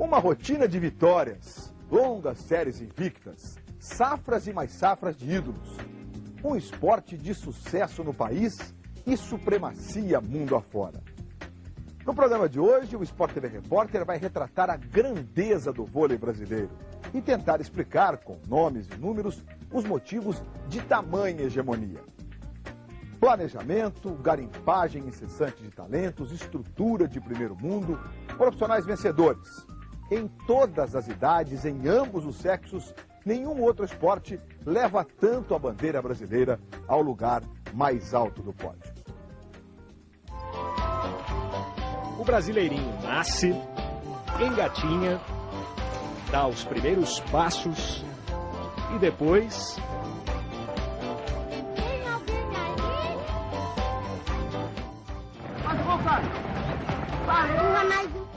Uma rotina de vitórias, longas séries invictas, safras e mais safras de ídolos. Um esporte de sucesso no país e supremacia mundo afora. No programa de hoje, o Sport TV Repórter vai retratar a grandeza do vôlei brasileiro e tentar explicar, com nomes e números, os motivos de tamanha hegemonia. Planejamento, garimpagem incessante de talentos, estrutura de primeiro mundo, profissionais vencedores. Em todas as idades, em ambos os sexos, nenhum outro esporte leva tanto a bandeira brasileira ao lugar mais alto do pódio. O brasileirinho nasce, engatinha, dá os primeiros passos e depois...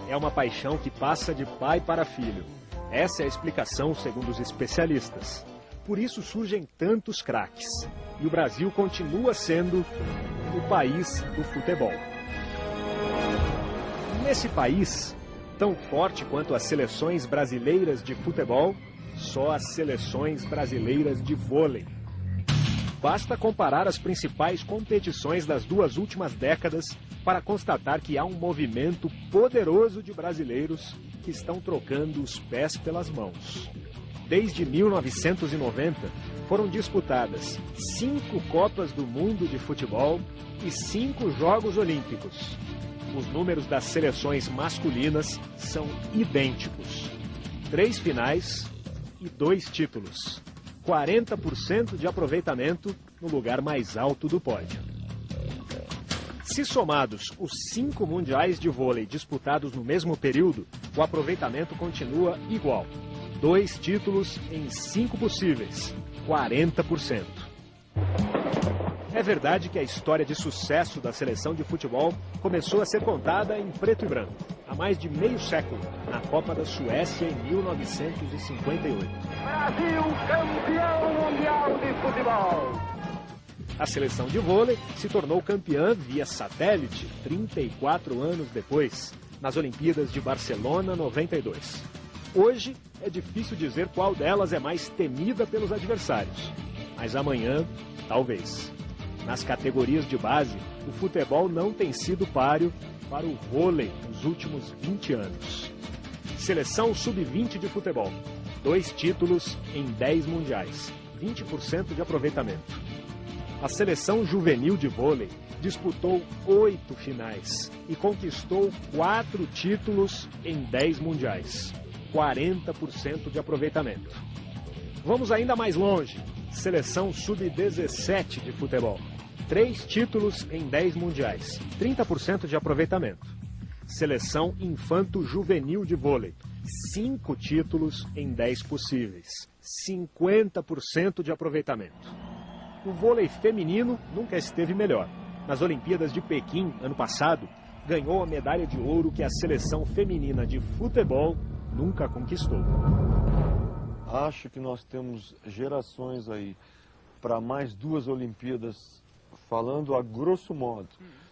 É uma paixão que passa de pai para filho. Essa é a explicação segundo os especialistas. Por isso surgem tantos craques. E o Brasil continua sendo o país do futebol. Nesse país, tão forte quanto as seleções brasileiras de futebol, só as seleções brasileiras de vôlei. Basta comparar as principais competições das duas últimas décadas para constatar que há um movimento poderoso de brasileiros que estão trocando os pés pelas mãos. Desde 1990, foram disputadas 5 Copas do Mundo de futebol e 5 Jogos Olímpicos. Os números das seleções masculinas são idênticos. 3 finais e 2 títulos. 40% de aproveitamento no lugar mais alto do pódio. Se somados os 5 mundiais de vôlei disputados no mesmo período, o aproveitamento continua igual. 2 títulos em 5 possíveis, 40%. É verdade que a história de sucesso da seleção de futebol começou a ser contada em preto e branco, há mais de meio século, na Copa da Suécia em 1958. Brasil, campeão mundial de futebol! A seleção de vôlei se tornou campeã via satélite 34 anos depois, nas Olimpíadas de Barcelona 92. Hoje é difícil dizer qual delas é mais temida pelos adversários, mas amanhã, talvez. Nas categorias de base, o futebol não tem sido páreo para o vôlei nos últimos 20 anos. Seleção sub-20 de futebol, 2 títulos em 10 mundiais, 20% de aproveitamento. A seleção juvenil de vôlei disputou 8 finais e conquistou 4 títulos em 10 mundiais, 40% de aproveitamento. Vamos ainda mais longe, seleção sub-17 de futebol. 3 títulos em 10 mundiais, 30% de aproveitamento. Seleção infanto-juvenil de vôlei, 5 títulos em 10 possíveis, 50% de aproveitamento. O vôlei feminino nunca esteve melhor. Nas Olimpíadas de Pequim, ano passado, ganhou a medalha de ouro que a seleção feminina de futebol nunca conquistou. Acho que nós temos gerações aí para mais 2 Olimpíadas, falando a grosso modo,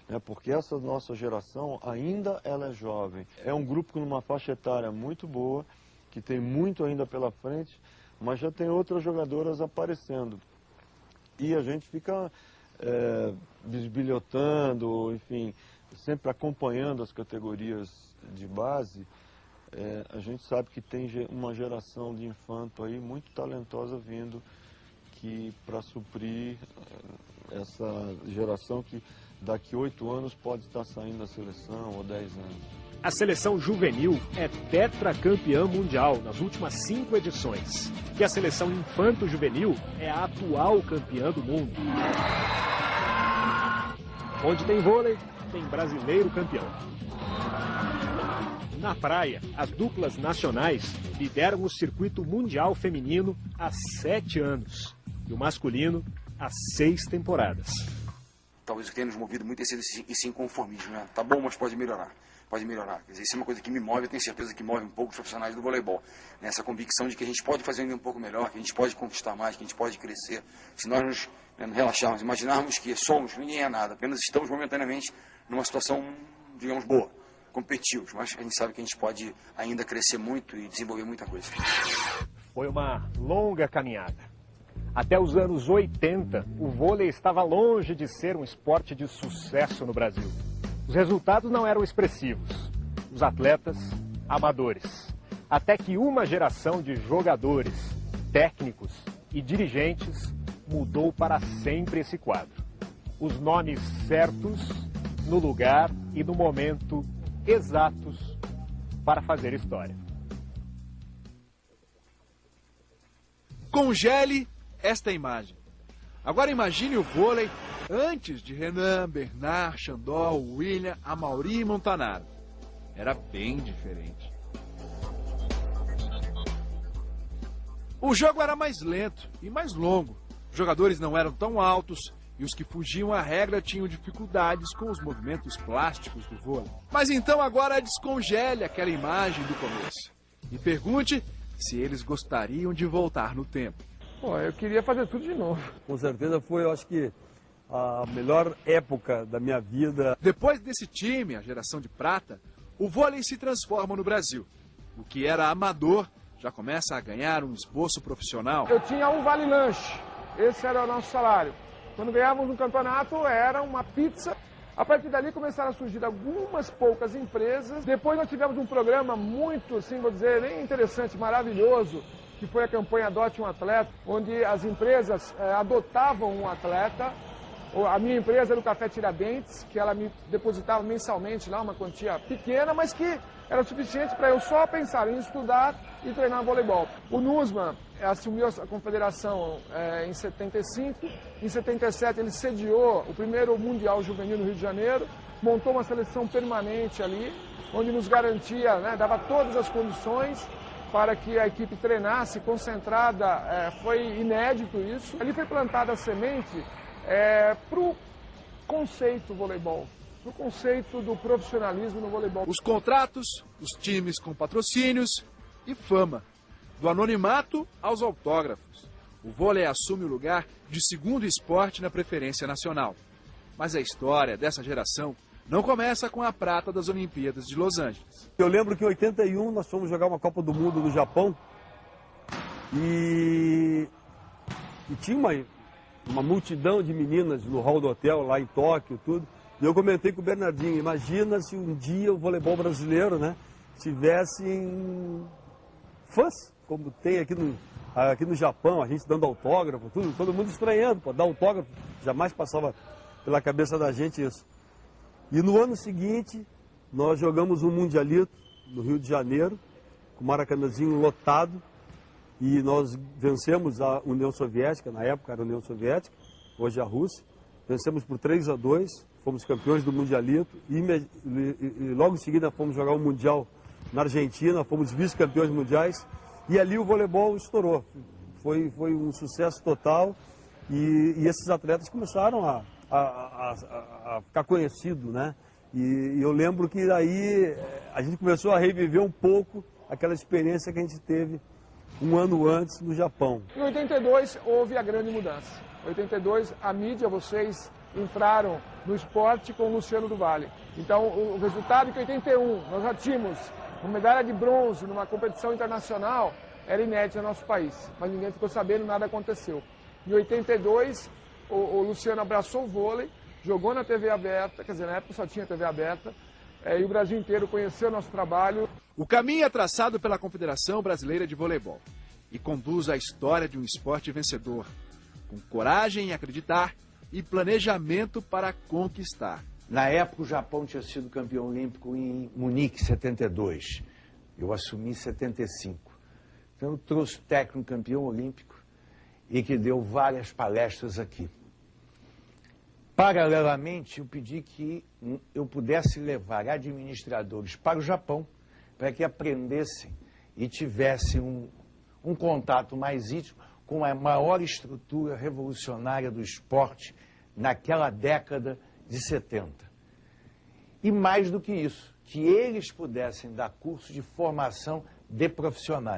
né, porque essa nossa geração ainda ela é jovem. É um grupo com uma faixa etária muito boa, que tem muito ainda pela frente, mas já tem outras jogadoras aparecendo. E a gente fica bisbilhotando, enfim, sempre acompanhando as categorias de base. A gente sabe que tem uma geração de infanto aí muito talentosa vindo para suprir essa geração que daqui 8 anos pode estar saindo da seleção, ou 10 anos. A seleção juvenil é tetracampeã mundial nas últimas 5 edições. E a seleção infanto-juvenil é a atual campeã do mundo. Onde tem vôlei, tem brasileiro campeão. Na praia, as duplas nacionais lideram o circuito mundial feminino há 7 anos. E o masculino há 6 temporadas. Talvez o que tenha nos movido muito é esse inconformismo, né? Tá bom, mas pode melhorar. Pode melhorar. Quer dizer, isso é uma coisa que me move, eu tenho certeza que move um pouco os profissionais do voleibol. Nessa convicção de que a gente pode fazer ainda um pouco melhor, que a gente pode conquistar mais, que a gente pode crescer. Se nós nos relaxarmos, imaginarmos que somos, ninguém é nada, apenas estamos momentaneamente numa situação, digamos, boa. competitivos, mas a gente sabe que a gente pode ainda crescer muito e desenvolver muita coisa. Foi uma longa caminhada. Até os anos 80, o vôlei estava longe de ser um esporte de sucesso no Brasil. Os resultados não eram expressivos. Os atletas, amadores. Até que uma geração de jogadores, técnicos e dirigentes mudou para sempre esse quadro. Os nomes certos, no lugar e no momento exatos para fazer história. Congele esta imagem. Agora imagine o vôlei antes de Renan, Bernard, Chandol, William, Amaury e Montanaro. Era bem diferente. O jogo era mais lento e mais longo. Os jogadores não eram tão altos e os que fugiam à regra tinham dificuldades com os movimentos plásticos do vôlei. Mas então agora descongele aquela imagem do começo e pergunte se eles gostariam de voltar no tempo. Pô, eu queria fazer tudo de novo. Com certeza foi, eu acho que, a melhor época da minha vida. Depois desse time, a geração de prata, o vôlei se transforma no Brasil. O que era amador já começa a ganhar um esboço profissional. Eu tinha um vale-lanche, esse era o nosso salário. Quando ganhávamos um campeonato, era uma pizza. A partir dali começaram a surgir algumas poucas empresas. Depois nós tivemos um programa muito, assim, vou dizer, bem interessante, maravilhoso, que foi a campanha Adote um Atleta, onde as empresas adotavam um atleta. A minha empresa era o Café Tiradentes, que ela me depositava mensalmente lá uma quantia pequena, mas que era suficiente para eu só pensar em estudar e treinar voleibol. O NUSMA assumiu a confederação em 75, em 77 ele sediou o primeiro Mundial Juvenil no Rio de Janeiro, montou uma seleção permanente ali, onde nos garantia, né, dava todas as condições para que a equipe treinasse concentrada, foi inédito isso. Ali foi plantada a semente para o conceito voleibol, para o conceito do profissionalismo no voleibol. Os contratos, os times com patrocínios e fama. Do anonimato aos autógrafos. O vôlei assume o lugar de segundo esporte na preferência nacional. Mas a história dessa geração não começa com a prata das Olimpíadas de Los Angeles. Eu lembro que em 81 nós fomos jogar uma Copa do Mundo no Japão e tinha uma multidão de meninas no hall do hotel, lá em Tóquio, tudo. E eu comentei com o Bernardinho, imagina se um dia o voleibol brasileiro, né, tivesse fãs, como tem aqui no Japão, a gente dando autógrafo, tudo, todo mundo estranhando, pô, dar autógrafo, jamais passava pela cabeça da gente isso. E no ano seguinte, nós jogamos um Mundialito no Rio de Janeiro, com o Maracanãzinho lotado, e nós vencemos a União Soviética, na época era a União Soviética, hoje a Rússia, vencemos por 3-2, fomos campeões do Mundialito, e logo em seguida fomos jogar o Mundial na Argentina, fomos vice-campeões mundiais, e ali o voleibol estourou. Foi um sucesso total, e esses atletas começaram a ficar conhecidos, né? E eu lembro que aí a gente começou a reviver um pouco aquela experiência que a gente teve um ano antes no Japão. Em 82 houve a grande mudança. Em 82 a mídia, vocês entraram no esporte com o Luciano do Vale. Então o resultado que em 81 nós já tínhamos uma medalha de bronze numa competição internacional era inédito no nosso país, mas ninguém ficou sabendo, nada aconteceu. Em 82 o Luciano abraçou o vôlei, jogou na TV aberta, quer dizer, na época só tinha TV aberta, e o Brasil inteiro conheceu o nosso trabalho. O caminho é traçado pela Confederação Brasileira de Voleibol e conduz à história de um esporte vencedor, com coragem em acreditar e planejamento para conquistar. Na época, o Japão tinha sido campeão olímpico em Munique, 72. Eu assumi em 75. Então, eu trouxe o técnico campeão olímpico e que deu várias palestras aqui. Paralelamente, eu pedi que eu pudesse levar administradores para o Japão para que aprendessem e tivessem um contato mais íntimo com a maior estrutura revolucionária do esporte naquela década de 70. E mais do que isso, que eles pudessem dar curso de formação de profissionais.